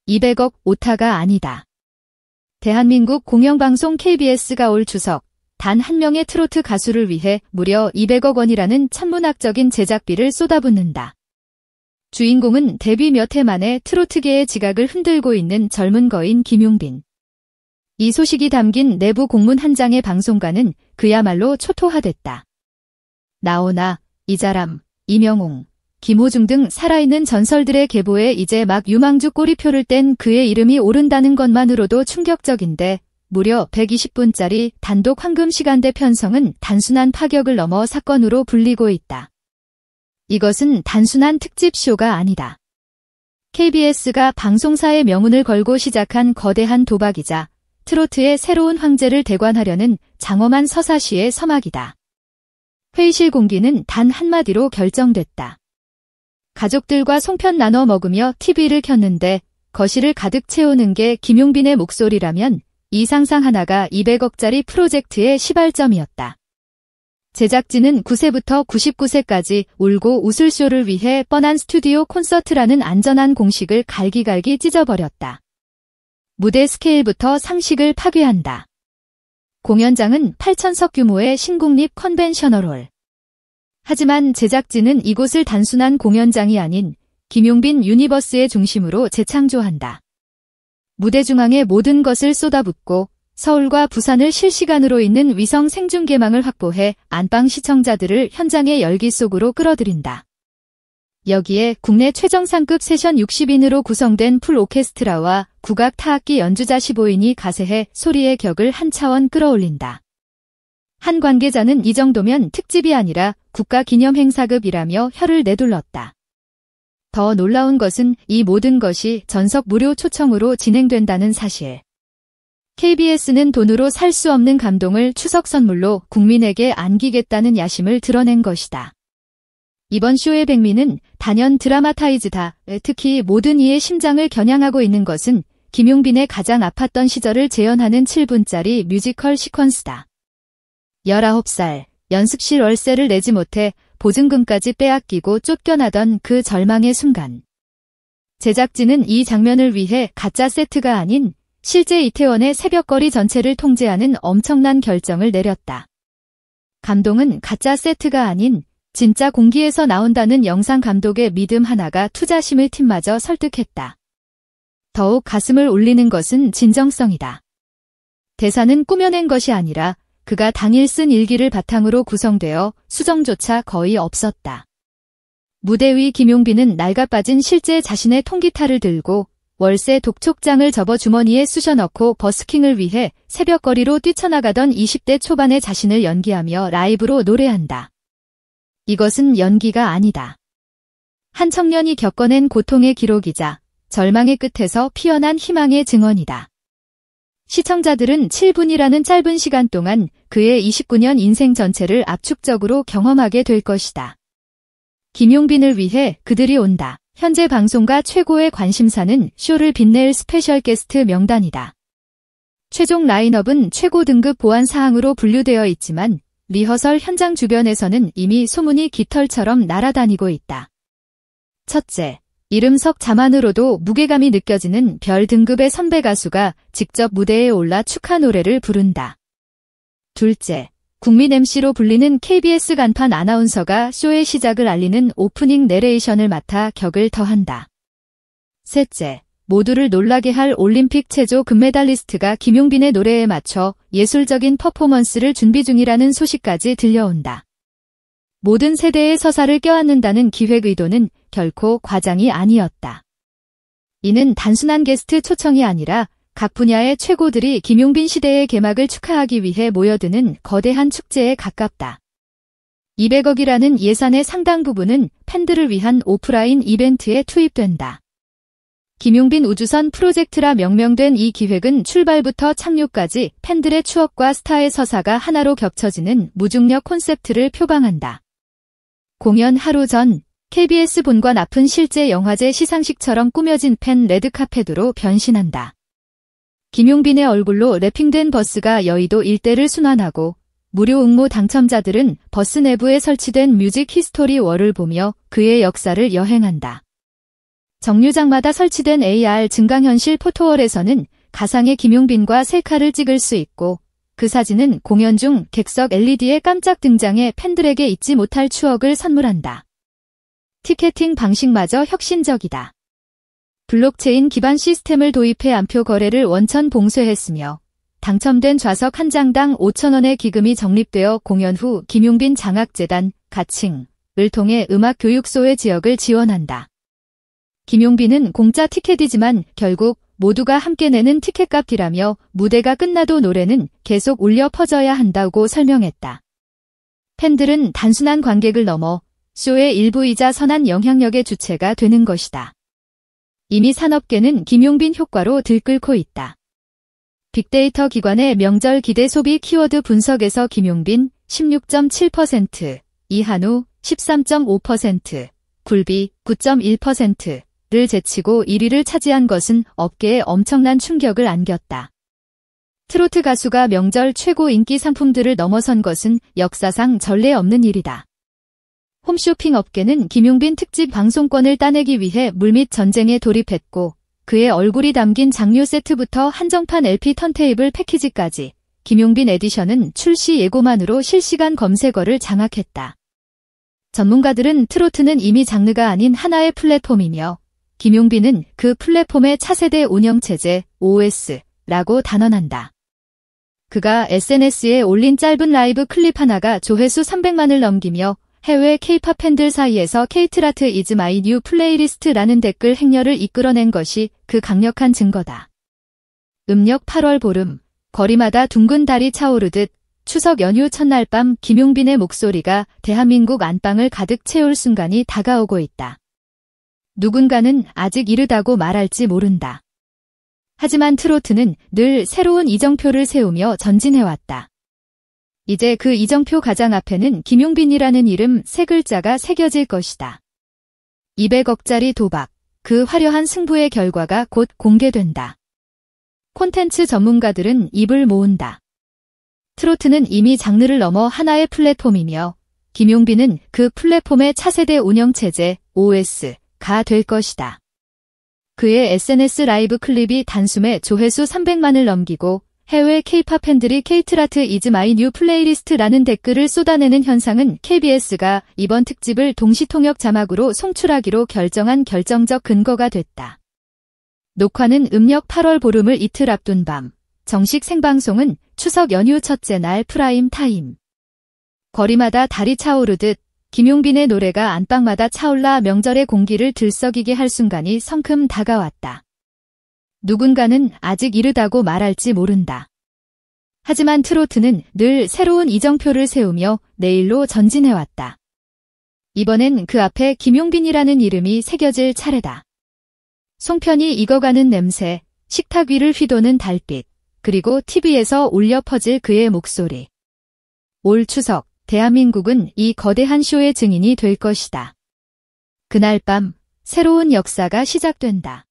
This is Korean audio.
200억 오타가 아니다. 대한민국 공영방송 KBS가 올 추석 단 한 명의 트로트 가수를 위해 무려 200억 원이라는 천문학적인 제작비를 쏟아붓는다. 주인공은 데뷔 몇 해 만에 트로트계의 지각을 흔들고 있는 젊은 거인 김용빈. 이 소식이 담긴 내부 공문 한 장의 방송과는 그야말로 초토화됐다. 나오나, 이자람, 이명웅, 김호중 등 살아있는 전설들의 계보에 이제 막 유망주 꼬리표를 뗀 그의 이름이 오른다는 것만으로도 충격적인데 무려 120분짜리 단독 황금시간대 편성은 단순한 파격을 넘어 사건으로 불리고 있다. 이것은 단순한 특집쇼가 아니다. KBS가 방송사의 명운을 걸고 시작한 거대한 도박이자 트로트의 새로운 황제를 대관하려는 장엄한 서사시의 서막이다. 회의실 공기는 단 한마디로 결정됐다. 가족들과 송편 나눠 먹으며 TV를 켰는데 거실을 가득 채우는 게 김용빈의 목소리라면 이 상상 하나가 200억짜리 프로젝트의 시발점이었다. 제작진은 9세부터 99세까지 울고 웃을 쇼를 위해 뻔한 스튜디오 콘서트라는 안전한 공식을 갈기갈기 찢어버렸다. 무대 스케일부터 상식을 파괴한다. 공연장은 8,000석 규모의 신국립 컨벤셔널홀. 하지만 제작진은 이곳을 단순한 공연장이 아닌 김용빈 유니버스의 중심으로 재창조한다. 무대 중앙에 모든 것을 쏟아붓고 서울과 부산을 실시간으로 잇는 위성 생중계망을 확보해 안방 시청자들을 현장의 열기 속으로 끌어들인다. 여기에 국내 최정상급 세션 60인으로 구성된 풀 오케스트라와 국악 타악기 연주자 15인이 가세해 소리의 격을 한 차원 끌어올린다. 한 관계자는 이 정도면 특집이 아니라 국가기념행사급이라며 혀를 내둘렀다. 더 놀라운 것은 이 모든 것이 전석 무료 초청으로 진행된다는 사실. KBS는 돈으로 살 수 없는 감동을 추석 선물로 국민에게 안기겠다는 야심을 드러낸 것이다. 이번 쇼의 백미는 단연 드라마타이즈다. 특히 모든 이의 심장을 겨냥하고 있는 것은 김용빈의 가장 아팠던 시절을 재현하는 7분짜리 뮤지컬 시퀀스다. 19살, 연습실 월세를 내지 못해 보증금까지 빼앗기고 쫓겨나던 그 절망의 순간. 제작진은 이 장면을 위해 가짜 세트가 아닌 실제 이태원의 새벽거리 전체를 통제하는 엄청난 결정을 내렸다. 감동은 가짜 세트가 아닌 진짜 공기에서 나온다는 영상 감독의 믿음 하나가 투자심을 팀마저 설득했다. 더욱 가슴을 울리는 것은 진정성이다. 대사는 꾸며낸 것이 아니라 그가 당일 쓴 일기를 바탕으로 구성되어 수정조차 거의 없었다. 무대 위 김용빈은 낡아빠진 실제 자신의 통기타를 들고 월세 독촉장을 접어 주머니에 쑤셔넣고 버스킹을 위해 새벽거리로 뛰쳐나가던 20대 초반의 자신을 연기하며 라이브로 노래한다. 이것은 연기가 아니다. 한 청년이 겪어낸 고통의 기록이자 절망의 끝에서 피어난 희망의 증언이다. 시청자들은 7분이라는 짧은 시간 동안 그의 29년 인생 전체를 압축적으로 경험하게 될 것이다. 김용빈을 위해 그들이 온다. 현재 방송가 최고의 관심사는 쇼를 빛낼 스페셜 게스트 명단이다. 최종 라인업은 최고 등급 보안 사항으로 분류되어 있지만 리허설 현장 주변에서는 이미 소문이 깃털처럼 날아다니고 있다. 첫째, 이름석 자만으로도 무게감이 느껴지는 별 등급의 선배 가수가 직접 무대에 올라 축하 노래를 부른다. 둘째, 국민 MC로 불리는 KBS 간판 아나운서가 쇼의 시작을 알리는 오프닝 내레이션을 맡아 격을 더한다. 셋째, 모두를 놀라게 할 올림픽 체조 금메달리스트가 김용빈의 노래에 맞춰 예술적인 퍼포먼스를 준비 중이라는 소식까지 들려온다. 모든 세대의 서사를 껴안는다는 기획 의도는 결코 과장이 아니었다. 이는 단순한 게스트 초청이 아니라 각 분야의 최고들이 김용빈 시대의 개막을 축하하기 위해 모여드는 거대한 축제에 가깝다. 200억이라는 예산의 상당 부분은 팬들을 위한 오프라인 이벤트에 투입된다. 김용빈 우주선 프로젝트라 명명된 이 기획은 출발부터 착륙까지 팬들의 추억과 스타의 서사가 하나로 겹쳐지는 무중력 콘셉트를 표방한다. 공연 하루 전 KBS 본관 앞은 실제 영화제 시상식처럼 꾸며진 팬 레드카펫으로 변신한다. 김용빈의 얼굴로 랩핑된 버스가 여의도 일대를 순환하고 무료 응모 당첨자들은 버스 내부에 설치된 뮤직 히스토리 월을 보며 그의 역사를 여행한다. 정류장마다 설치된 AR 증강현실 포토월에서는 가상의 김용빈과 셀카를 찍을 수 있고 그 사진은 공연 중 객석 LED의 깜짝 등장에 팬들에게 잊지 못할 추억을 선물한다. 티켓팅 방식마저 혁신적이다. 블록체인 기반 시스템을 도입해 안표 거래를 원천 봉쇄했으며 당첨된 좌석 한 장당 5,000원의 기금이 적립되어 공연 후 김용빈 장학재단, 가칭을 통해 음악교육소의 지역을 지원한다. 김용빈은 공짜 티켓이지만 결국 모두가 함께 내는 티켓값이라며 무대가 끝나도 노래는 계속 울려 퍼져야 한다고 설명했다. 팬들은 단순한 관객을 넘어 쇼의 일부이자 선한 영향력의 주체가 되는 것이다. 이미 산업계는 김용빈 효과로 들끓고 있다. 빅데이터 기관의 명절 기대 소비 키워드 분석에서 김용빈 16.7%, 이한우 13.5%, 굴비 9.1%를 제치고 1위를 차지한 것은 업계에 엄청난 충격을 안겼다. 트로트 가수가 명절 최고 인기 상품들을 넘어선 것은 역사상 전례 없는 일이다. 홈쇼핑 업계는 김용빈 특집 방송권을 따내기 위해 물밑 전쟁에 돌입했고 그의 얼굴이 담긴 장류 세트부터 한정판 LP 턴테이블 패키지까지 김용빈 에디션은 출시 예고만으로 실시간 검색어를 장악했다. 전문가들은 트로트는 이미 장르가 아닌 하나의 플랫폼이며 김용빈은 그 플랫폼의 차세대 운영체제 OS라고 단언한다. 그가 SNS에 올린 짧은 라이브 클립 하나가 조회수 300만을 넘기며 해외 K-팝 팬들 사이에서 K-트라트 is my new 플레이리스트라는 댓글 행렬을 이끌어낸 것이 그 강력한 증거다. 음력 8월 보름, 거리마다 둥근 달이 차오르듯 추석 연휴 첫날 밤 김용빈의 목소리가 대한민국 안방을 가득 채울 순간이 다가오고 있다. 누군가는 아직 이르다고 말할지 모른다. 하지만 트로트는 늘 새로운 이정표를 세우며 전진해왔다. 이제 그 이정표 가장 앞에는 김용빈이라는 이름 세 글자가 새겨질 것이다. 200억짜리 도박, 그 화려한 승부의 결과가 곧 공개된다. 콘텐츠 전문가들은 입을 모은다. 트로트는 이미 장르를 넘어 하나의 플랫폼이며 김용빈은 그 플랫폼의 차세대 운영체제 OS가 될 것이다. 그의 SNS 라이브 클립이 단숨에 조회수 300만을 넘기고 해외 K-팝 팬들이 K-트라트 is my new 플레이리스트라는 댓글을 쏟아내는 현상은 KBS가 이번 특집을 동시통역 자막으로 송출하기로 결정한 결정적 근거가 됐다. 녹화는 음력 8월 보름을 이틀 앞둔 밤, 정식 생방송은 추석 연휴 첫째 날 프라임 타임. 거리마다 달이 차오르듯 김용빈의 노래가 안방마다 차올라 명절의 공기를 들썩이게 할 순간이 성큼 다가왔다. 누군가는 아직 이르다고 말할지 모른다. 하지만 트로트는 늘 새로운 이정표를 세우며 내일로 전진해왔다. 이번엔 그 앞에 김용빈이라는 이름이 새겨질 차례다. 송편이 익어가는 냄새, 식탁 위를 휘도는 달빛, 그리고 TV에서 울려 퍼질 그의 목소리. 올 추석, 대한민국은 이 거대한 쇼의 증인이 될 것이다. 그날 밤, 새로운 역사가 시작된다.